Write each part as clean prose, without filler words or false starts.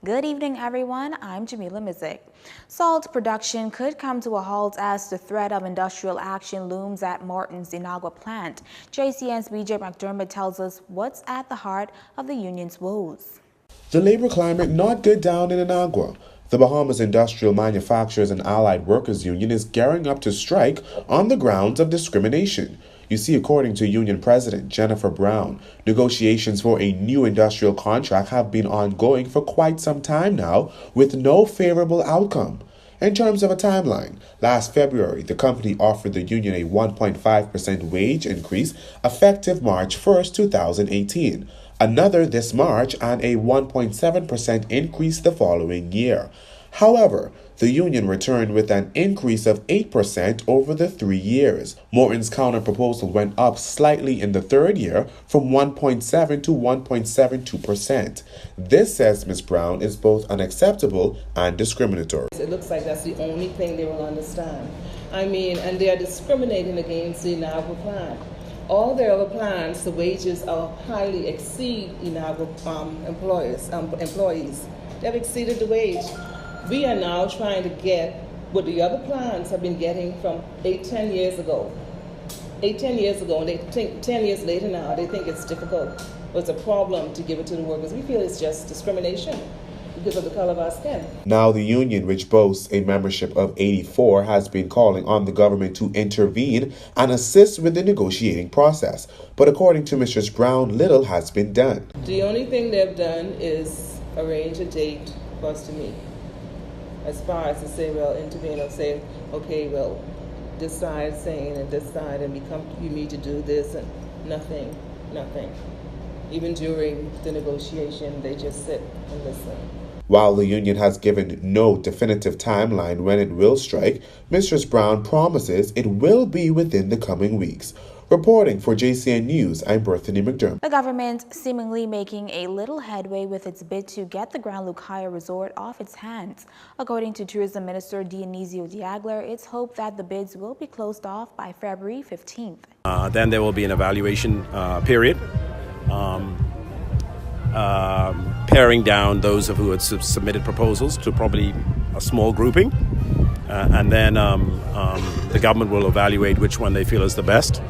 Good evening, everyone. I'm Jamila Mizik. Salt production could come to a halt as the threat of industrial action looms at Martin's Inagua plant. JCN's BJ McDermott tells us what's at the heart of the union's woes. The labor climate not good down in Inagua. The Bahamas Industrial Manufacturers and Allied Workers Union is gearing up to strike on the grounds of discrimination. You see, according to Union President Jennifer Brown, negotiations for a new industrial contract have been ongoing for quite some time now, with no favorable outcome. In terms of a timeline, last February, the company offered the union a 1.5% wage increase effective March 1st, 2018. Another this March, and a 1.7% increase the following year. However, the union returned with an increase of 8% over the 3 years. Morton's counter-proposal went up slightly in the third year from 1.7 to 1.72%. This, says Ms. Brown, is both unacceptable and discriminatory. It looks like that's the only thing they will understand. And they are discriminating against the Inagua plant. All their other plants, the wages are highly exceed Inagua employees. They've exceeded the wage. We are now trying to get what the other plants have been getting from 8-10 years ago. 8-10 years ago, and they think 10 years later now, they think it's difficult. But it's a problem to give it to the workers. We feel it's just discrimination because of the color of our skin. Now the union, which boasts a membership of 84, has been calling on the government to intervene and assist with the negotiating process. But according to Mrs. Brown, little has been done. The only thing they've done is arrange a date for us to meet. As far as to say, well, intervene or say, okay, well, decide and you need to do this, and nothing. Even during the negotiation, they just sit and listen. While the union has given no definitive timeline when it will strike, Mrs. Brown promises it will be within the coming weeks. Reporting for JCN News, I'm Berthany McDermott. The government seemingly making a little headway with its bid to get the Grand Lucaya Resort off its hands. According to Tourism Minister Dionisio Diagler, it's hoped that the bids will be closed off by February 15th. Then there will be an evaluation period, paring down those who had submitted proposals to probably a small grouping, and then the government will evaluate which one they feel is the best.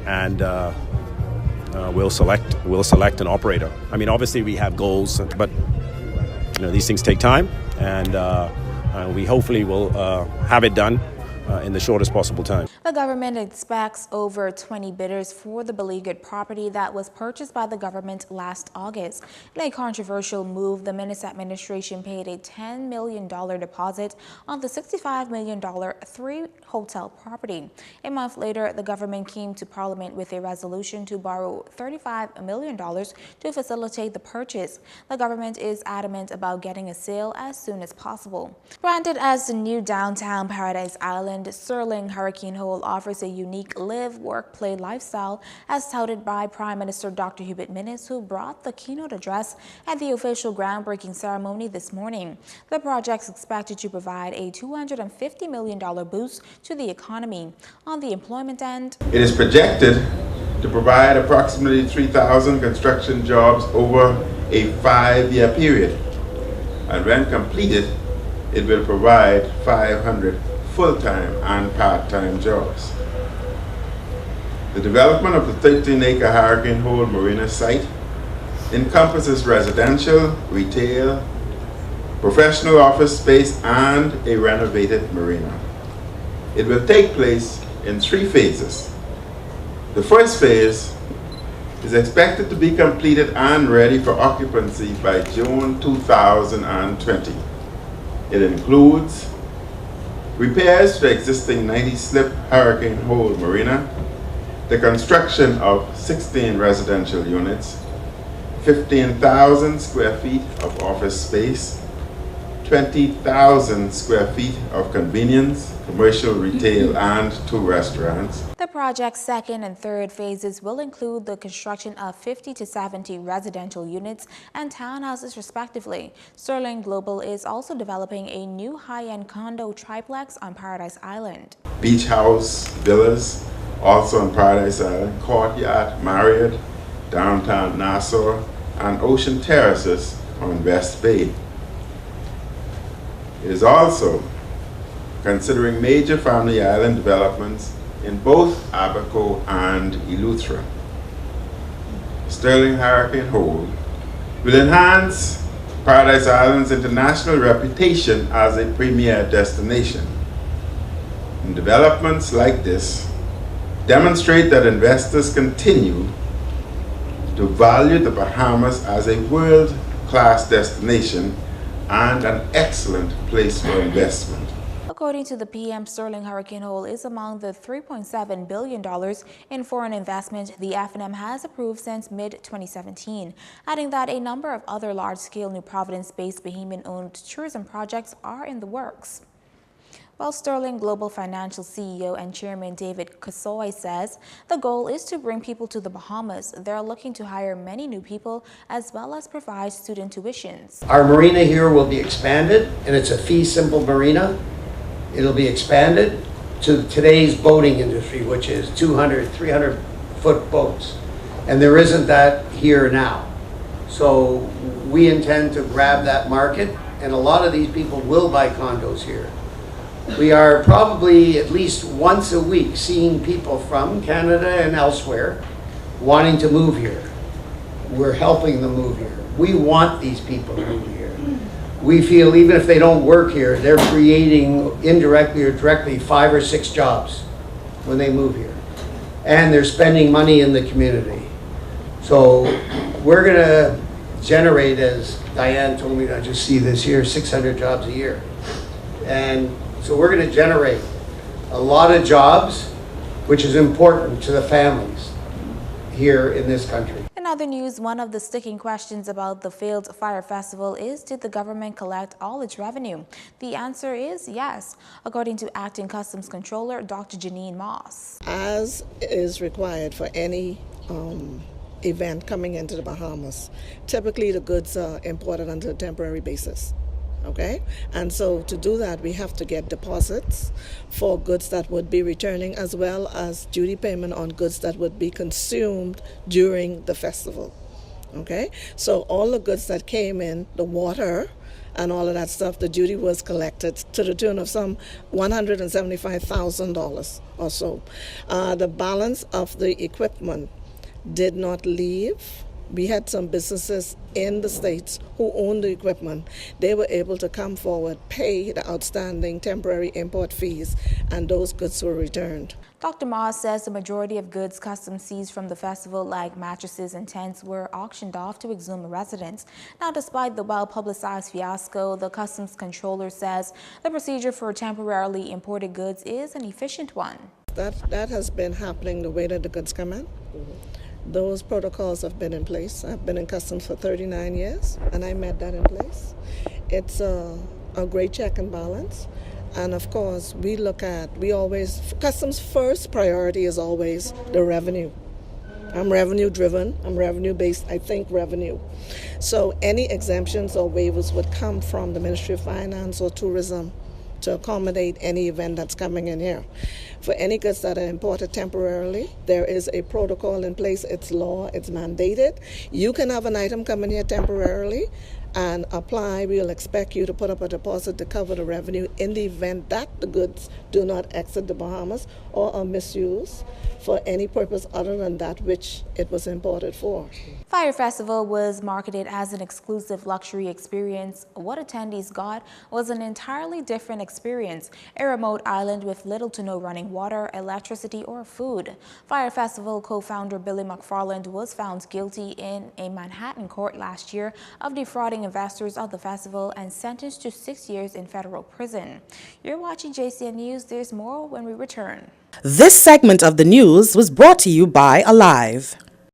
And we'll select an operator. I mean, obviously we have goals, but these things take time, and we hopefully will have it done in the shortest possible time. The government expects over 20 bidders for the beleaguered property that was purchased by the government last August. In a controversial move, the Minister administration paid a $10 million deposit on the $65 million three-hotel property. A month later, the government came to Parliament with a resolution to borrow $35 million to facilitate the purchase. The government is adamant about getting a sale as soon as possible. Branded as the new downtown Paradise Island, Sterling Hurricane Hole offers a unique live, work, play lifestyle, as touted by Prime Minister Dr. Hubert Minnis, who brought the keynote address at the official groundbreaking ceremony this morning. The project is expected to provide a $250 million boost to the economy. On the employment end, it is projected to provide approximately 3,000 construction jobs over a 5-year period. And when completed, it will provide 500 full-time and part-time jobs. The development of the 13-acre Hurricane Hole Marina site encompasses residential, retail, professional office space, and a renovated marina. It will take place in 3 phases. The first phase is expected to be completed and ready for occupancy by June 2020. It includes repairs to the existing 90-slip Hurricane Hole Marina, the construction of 16 residential units, 15,000 square feet of office space, 20,000 square feet of convenience, commercial, retail, and 2 restaurants. The project's second and third phases will include the construction of 50 to 70 residential units and townhouses respectively. Sterling Global is also developing a new high-end condo triplex on Paradise Island. Beach House Villas, also on Paradise Island, Courtyard Marriott, downtown Nassau, and Ocean Terraces on West Bay. It is also considering major family island developments in both Abaco and Eleuthera. Sterling Hurricane Hole will enhance Paradise Island's international reputation as a premier destination. And developments like this demonstrate that investors continue to value the Bahamas as a world-class destination and an excellent place for investment. According to the PM, Sterling Hurricane Hole is among the $3.7 billion in foreign investment the FNM has approved since mid-2017, adding that a number of other large-scale New Providence-based Bahamian-owned tourism projects are in the works. While Sterling Global Financial CEO and Chairman David Kasoy says the goal is to bring people to the Bahamas, they're looking to hire many new people as well as provide student tuitions. Our marina here will be expanded, and it's a fee-simple marina. It'll be expanded to today's boating industry, which is 200, 300-foot boats. And there isn't that here now. So we intend to grab that market, and a lot of these people will buy condos here. We are probably at least once a week seeing people from Canada and elsewhere wanting to move here. We're helping them move here. We want these people to move here. We feel even if they don't work here, they're creating indirectly or directly 5 or 6 jobs when they move here. And they're spending money in the community. So we're going to generate, as Diane told me, I just see this here, 600 jobs a year. And so we're going to generate a lot of jobs, which is important to the families here in this country. In other news, one of the sticking questions about the failed Fire Festival is, did the government collect all its revenue? The answer is yes, according to Acting Customs Controller Dr. Janine Moss. As is required for any event coming into the Bahamas, typically the goods are imported on a temporary basis. Okay, and so to do that, we have to get deposits for goods that would be returning, as well as duty payment on goods that would be consumed during the festival. Okay, so all the goods that came in, the water and all of that stuff, the duty was collected to the tune of some $175,000 or so. The balance of the equipment did not leave. We had some businesses in the States who owned the equipment. They were able to come forward, pay the outstanding temporary import fees, and those goods were returned. Dr. Moss says the majority of goods customs seized from the festival, like mattresses and tents, were auctioned off to Exuma residents. Now, despite the well-publicized fiasco, the customs controller says the procedure for temporarily imported goods is an efficient one. That has been happening the way that the goods come in. Those protocols have been in place. I've been in customs for 39 years, and I met that in place. It's a great check and balance. And of course, customs' first priority is always the revenue. I'm revenue driven, I'm revenue based, I think revenue. So any exemptions or waivers would come from the Ministry of Finance or Tourism to accommodate any event that's coming in here. For any goods that are imported temporarily, there is a protocol in place. It's law, it's mandated. You can have an item come in here temporarily and apply. We'll expect you to put up a deposit to cover the revenue in the event that the goods do not exit the Bahamas or are misused for any purpose other than that which it was imported for. Fire Festival was marketed as an exclusive luxury experience. What attendees got was an entirely different experience, a remote island with little to no running water, electricity, or food. Fire Festival co-founder Billy McFarland was found guilty in a Manhattan court last year of defrauding investors of the festival and sentenced to 6 years in federal prison. You're watching JCN News. There's more when we return. This segment of the news was brought to you by Alive.